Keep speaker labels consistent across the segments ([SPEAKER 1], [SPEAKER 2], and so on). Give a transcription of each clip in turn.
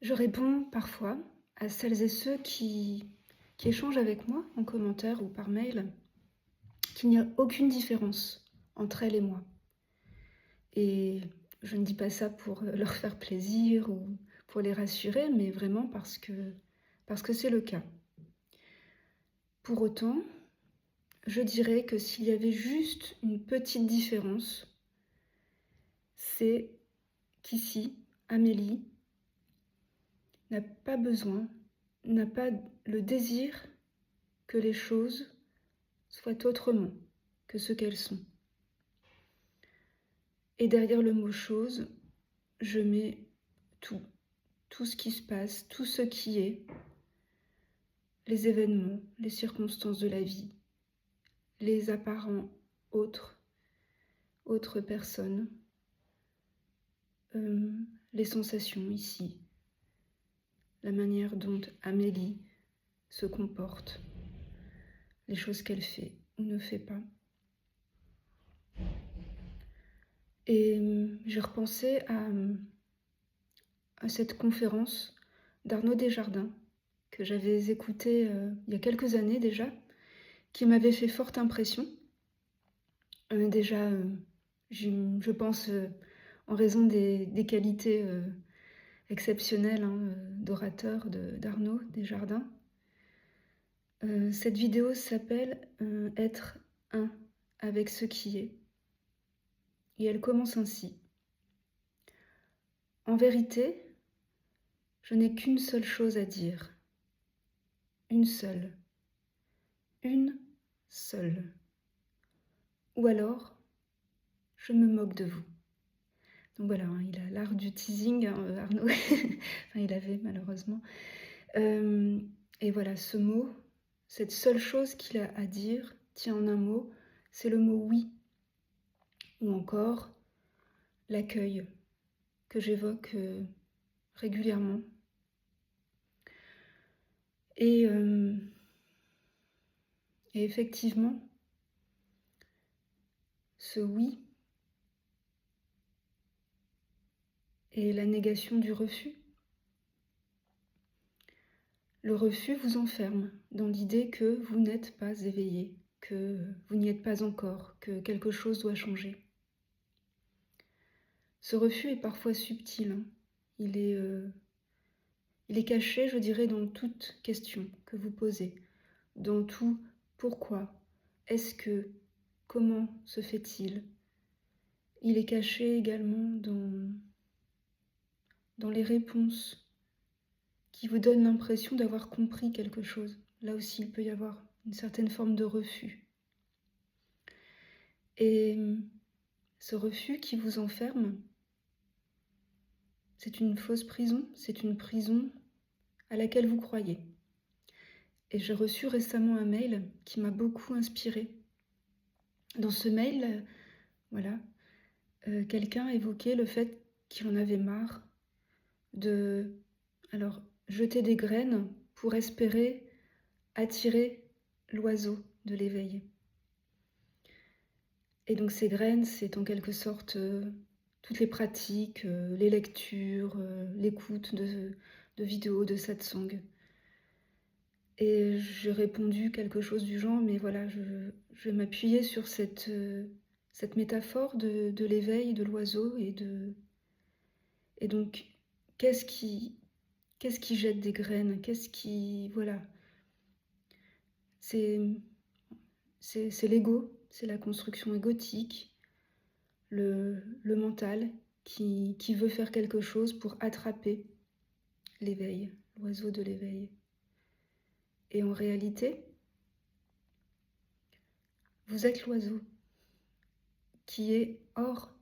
[SPEAKER 1] Je réponds parfois à celles et ceux qui échangent avec moi en commentaire ou par mail qu'il n'y a aucune différence entre elles et moi. Et je ne dis pas ça pour leur faire plaisir ou pour les rassurer, mais vraiment parce que c'est le cas. Pour autant, je dirais que s'il y avait juste une petite différence, c'est qu'ici, Amélie n'a pas besoin, n'a pas le désir que les choses soient autrement que ce qu'elles sont. Et derrière le mot chose, je mets tout, tout ce qui se passe, tout ce qui est, les événements, les circonstances de la vie, les apparents autres personnes, les sensations ici, la manière dont Amélie se comporte, les choses qu'elle fait ou ne fait pas. Et j'ai repensé à cette conférence d'Arnaud Desjardins que j'avais écoutée il y a quelques années déjà, qui m'avait fait forte impression. Déjà, je pense en raison des qualités exceptionnelles d'orateur d'Arnaud Desjardins. Cette vidéo s'appelle « Être un avec ce qui est ». Et elle commence ainsi. En vérité, je n'ai qu'une seule chose à dire. Une seule. Une seule. Ou alors, je me moque de vous. Donc voilà, il a l'art du teasing, Arnaud. Enfin, il avait malheureusement. Et voilà, ce mot, cette seule chose qu'il a à dire, tient en un mot, c'est le mot oui. Ou encore l'accueil que j'évoque régulièrement. Et effectivement, ce oui est la négation du refus. Le refus vous enferme dans l'idée que vous n'êtes pas éveillé, que vous n'y êtes pas encore, que quelque chose doit changer. Ce refus est parfois subtil, hein. Il est caché, je dirais, dans toute question que vous posez, dans tout pourquoi, est-ce que, comment se fait-il. Il est caché également dans les réponses qui vous donnent l'impression d'avoir compris quelque chose. Là aussi, il peut y avoir une certaine forme de refus. Et ce refus qui vous enferme, c'est une fausse prison, c'est une prison à laquelle vous croyez. Et j'ai reçu récemment un mail qui m'a beaucoup inspirée. Dans ce mail, voilà, quelqu'un évoquait le fait qu'il en avait marre de jeter des graines pour espérer attirer l'oiseau de l'éveil. Et donc ces graines, c'est en quelque sorte toutes les pratiques, les lectures, l'écoute de vidéos de satsang. Et j'ai répondu quelque chose du genre, mais voilà, je vais m'appuyer sur cette métaphore de l'éveil de l'oiseau et donc qu'est-ce qui jette des graines, voilà, c'est l'ego, c'est la construction égotique, le mental qui veut faire quelque chose pour attraper l'éveil, l'oiseau de l'éveil. Et en réalité, vous êtes l'oiseau qui est hors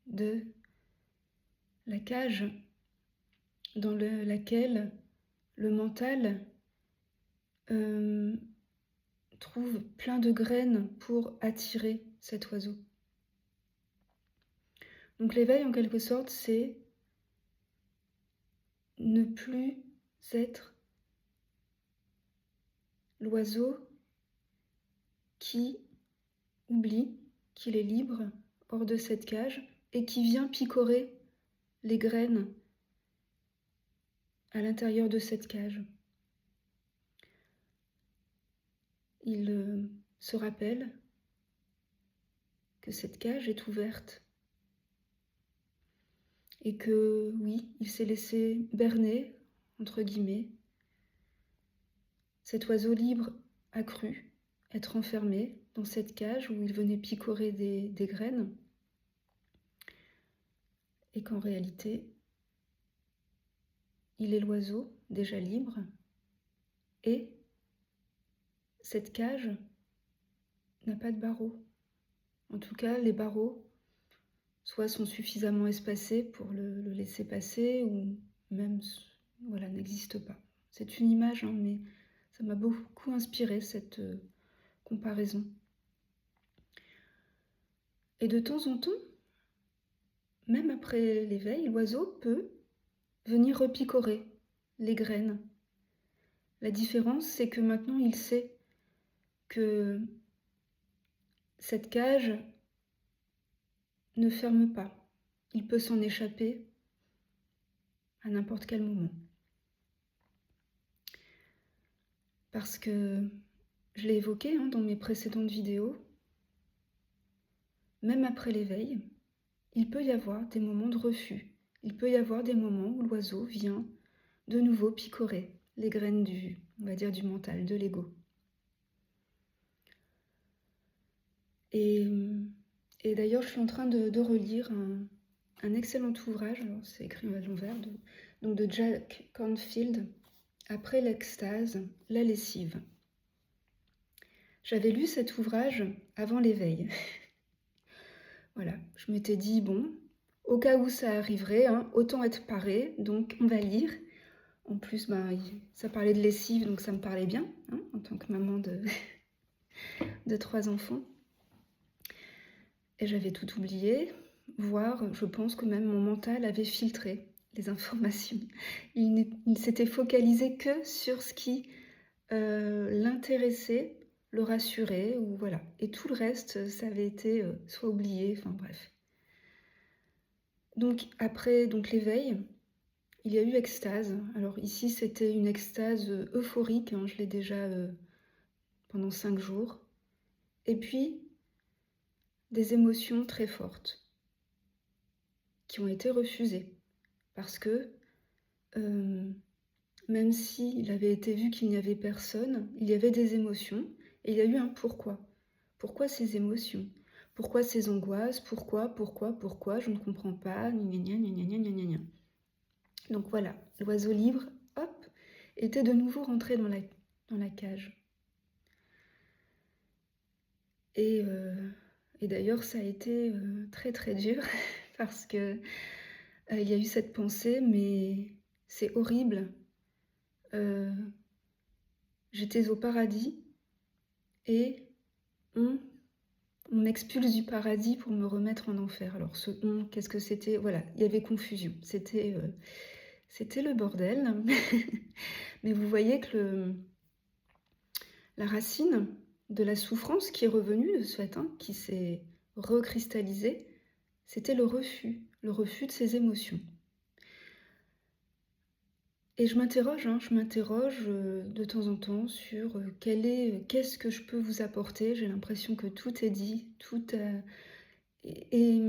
[SPEAKER 1] de la cage dans laquelle le mental trouve plein de graines pour attirer cet oiseau. Donc l'éveil, en quelque sorte, c'est ne plus être l'oiseau qui oublie qu'il est libre hors de cette cage et qui vient picorer les graines à l'intérieur de cette cage. Il se rappelle que cette cage est ouverte et que, oui, il s'est laissé berner, entre guillemets. Cet oiseau libre a cru être enfermé dans cette cage où il venait picorer des graines et qu'en réalité, il est l'oiseau déjà libre et cette cage n'a pas de barreaux. En tout cas, les barreaux soit sont suffisamment espacés pour le laisser passer ou même voilà, n'existent pas. C'est une image, hein, mais ça m'a beaucoup inspiré cette comparaison. Et de temps en temps, même après l'éveil, l'oiseau peut venir repicorer les graines. La différence, c'est que maintenant il sait que cette cage ne ferme pas. Il peut s'en échapper à n'importe quel moment. Parce que, je l'ai évoqué hein, dans mes précédentes vidéos, même après l'éveil, il peut y avoir des moments de refus. Il peut y avoir des moments où l'oiseau vient de nouveau picorer les graines on va dire, du mental, de l'ego. Et d'ailleurs, je suis en train de relire un excellent ouvrage, alors c'est écrit à l'envers, de Jack Canfield, Après l'extase, la lessive. J'avais lu cet ouvrage avant l'éveil. Voilà, je m'étais dit, bon, au cas où ça arriverait, hein, autant être paré, donc on va lire. En plus, ça parlait de lessive, donc ça me parlait bien, hein, en tant que maman de 3 enfants. Et j'avais tout oublié, voire je pense que même mon mental avait filtré les informations. Il s'était focalisé que sur ce qui l'intéressait, le rassurait, ou voilà. Et tout le reste, ça avait été soit oublié, enfin bref. Donc après l'éveil, il y a eu extase. Alors ici, c'était une extase euphorique, hein, je l'ai déjà pendant 5 jours. Et puis, des émotions très fortes qui ont été refusées. Parce que, même s'il avait été vu qu'il n'y avait personne, il y avait des émotions et il y a eu un pourquoi. Pourquoi ces émotions? Pourquoi ces angoisses? Pourquoi? Je ne comprends pas, gna gna gna gna gna gna gna. Donc voilà, l'oiseau libre, hop, était de nouveau rentré dans la cage. Et d'ailleurs, ça a été très très dur parce que il y a eu cette pensée, mais c'est horrible. J'étais au paradis et on m'expulse du paradis pour me remettre en enfer. Alors ce on, qu'est-ce que c'était? Voilà, il y avait confusion. C'était le bordel. Mais vous voyez que la racine de la souffrance qui est revenue de ce fait, hein, qui s'est recristallisée, c'était le refus de ces émotions. Et je m'interroge de temps en temps sur qu'est-ce que je peux vous apporter. J'ai l'impression que tout est dit, et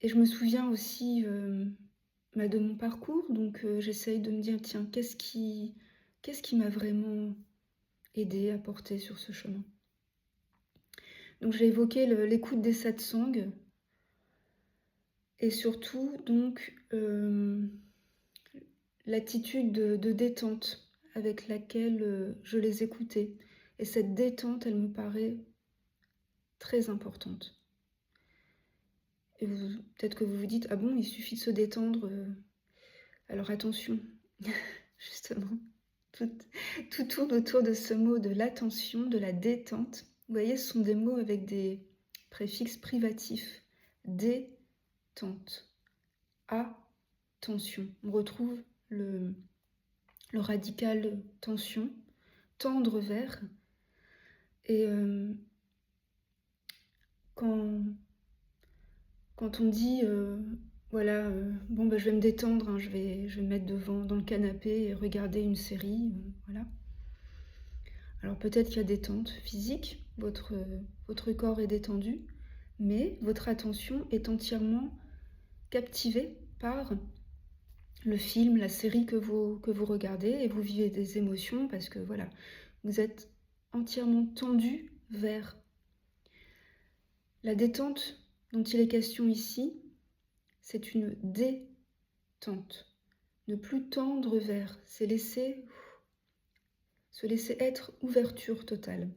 [SPEAKER 1] je me souviens aussi de mon parcours, donc j'essaye de me dire, tiens, qu'est-ce qui m'a vraiment aidé, apporté sur ce chemin. Donc j'ai évoqué l'écoute des satsangs, et surtout donc l'attitude de détente avec laquelle je les écoutais. Et cette détente, elle me paraît très importante. Et peut-être que vous vous dites, ah bon, il suffit de se détendre. Alors attention, justement, tout tourne autour de ce mot de l'attention, de la détente. Vous voyez, ce sont des mots avec des préfixes privatifs. Détente. Attention. On retrouve le radical tension, tendre vers. Et quand on dit voilà, bon, bah, je vais me détendre, hein, je vais me mettre devant dans le canapé et regarder une série, voilà. Alors peut-être qu'il y a détente physique, votre corps est détendu, mais votre attention est entièrement captivée par le film, la série que vous regardez et vous vivez des émotions parce que voilà, vous êtes entièrement tendu vers la détente dont il est question ici. C'est une détente. Ne plus tendre vers, c'est se laisser être ouverture totale.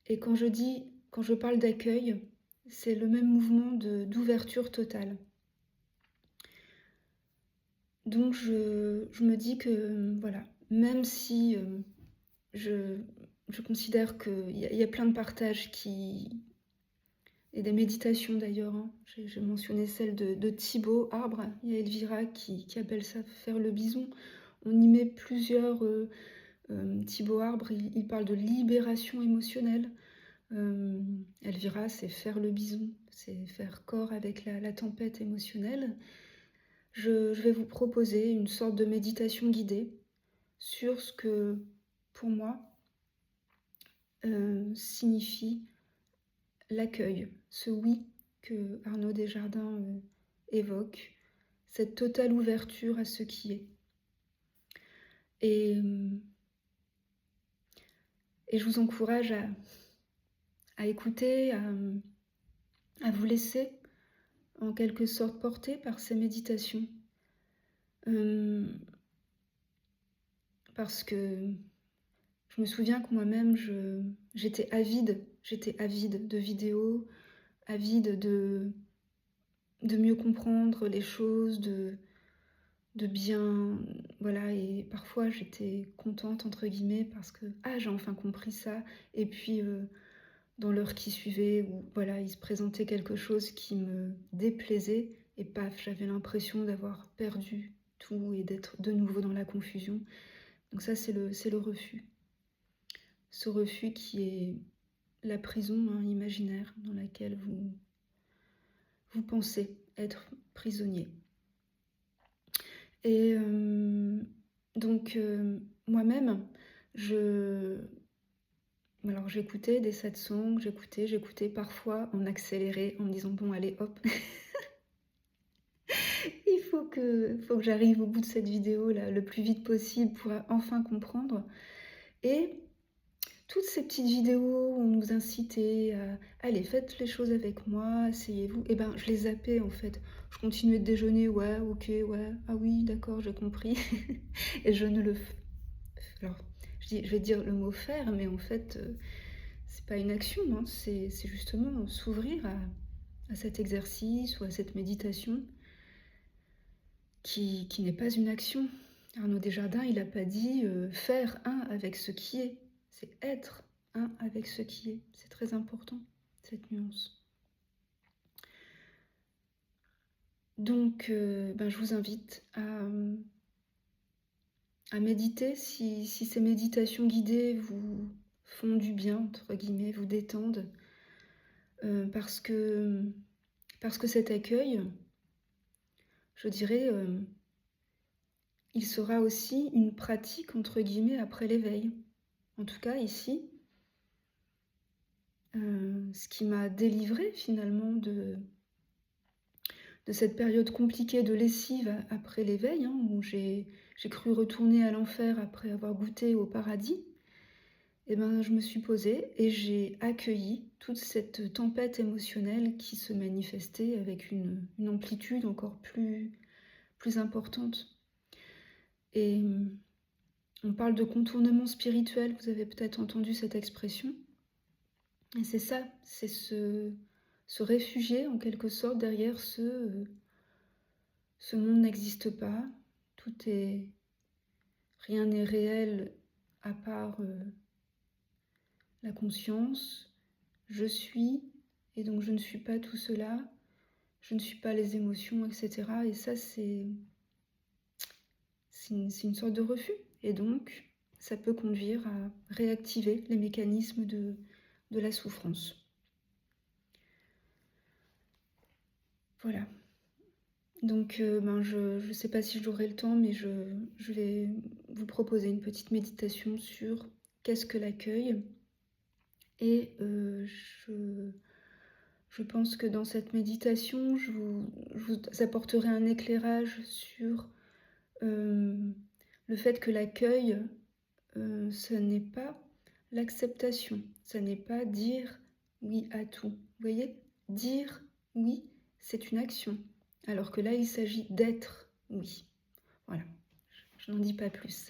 [SPEAKER 1] Et quand je parle d'accueil, c'est le même mouvement d'ouverture totale. Donc je me dis que voilà, même si je considère qu'il y a plein de partages et des méditations d'ailleurs, hein. J'ai mentionné celle de Thibaut Arbre, il y a Elvira qui appelle ça faire le bison. On y met plusieurs... Thibaut Arbre, il parle de libération émotionnelle. Elvira, c'est faire le bison, c'est faire corps avec la tempête émotionnelle. Je vais vous proposer une sorte de méditation guidée sur ce que, pour moi, signifie l'accueil, ce oui que Arnaud Desjardins évoque, cette totale ouverture à ce qui est. Et je vous encourage à écouter, à vous laisser en quelque sorte porter par ces méditations. Parce que je me souviens que moi-même, j'étais avide de vidéos, avide de mieux comprendre les choses, de bien... Voilà, et parfois j'étais contente, entre guillemets, parce que « Ah, j'ai enfin compris ça !» Et puis, dans l'heure qui suivait, où voilà, il se présentait quelque chose qui me déplaisait, et paf, j'avais l'impression d'avoir perdu tout et d'être de nouveau dans la confusion. Donc ça, c'est le refus. Ce refus qui est la prison imaginaire dans laquelle vous pensez être prisonnier. Et donc, moi-même, alors j'écoutais des satsangs, j'écoutais parfois en accéléré, en me disant « Bon, allez, hop !» Il faut que j'arrive au bout de cette vidéo là le plus vite possible pour enfin comprendre. Et toutes ces petites vidéos où on nous incitait à « Allez, faites les choses avec moi, asseyez-vous », et ben je les zappais en fait. Je continuais de déjeuner, ouais, ok, ouais, ah oui, d'accord, j'ai compris. Et je ne le... Alors, je vais dire le mot faire, mais en fait, c'est pas une action, hein, c'est justement s'ouvrir à cet exercice ou à cette méditation qui n'est pas une action. Arnaud Desjardins, il n'a pas dit faire un avec ce qui est, c'est être un avec ce qui est. C'est très important, cette nuance. Donc, je vous invite à méditer si ces méditations guidées vous font du bien, entre guillemets, vous détendent, parce que cet accueil, je dirais, il sera aussi une pratique, entre guillemets, après l'éveil. En tout cas, ici, ce qui m'a délivrée finalement de cette période compliquée de lessive après l'éveil, hein, où j'ai cru retourner à l'enfer après avoir goûté au paradis, et ben, je me suis posée et j'ai accueilli toute cette tempête émotionnelle qui se manifestait avec une amplitude encore plus importante. Et on parle de contournement spirituel, vous avez peut-être entendu cette expression. Et c'est ça, c'est se réfugier en quelque sorte derrière ce monde n'existe pas, rien n'est réel à part la conscience, je suis, et donc je ne suis pas tout cela, je ne suis pas les émotions, etc. Et ça, c'est une sorte de refus. Et donc, ça peut conduire à réactiver les mécanismes de la souffrance. Voilà. Donc, je ne sais pas si j'aurai le temps, mais je vais vous proposer une petite méditation sur qu'est-ce que l'accueil et je pense que dans cette méditation, je vous apporterai un éclairage sur, le fait que l'accueil, ce n'est pas l'acceptation, ça n'est pas dire oui à tout. Vous voyez? Dire oui, c'est une action, alors que là, il s'agit d'être oui. Voilà, je n'en dis pas plus.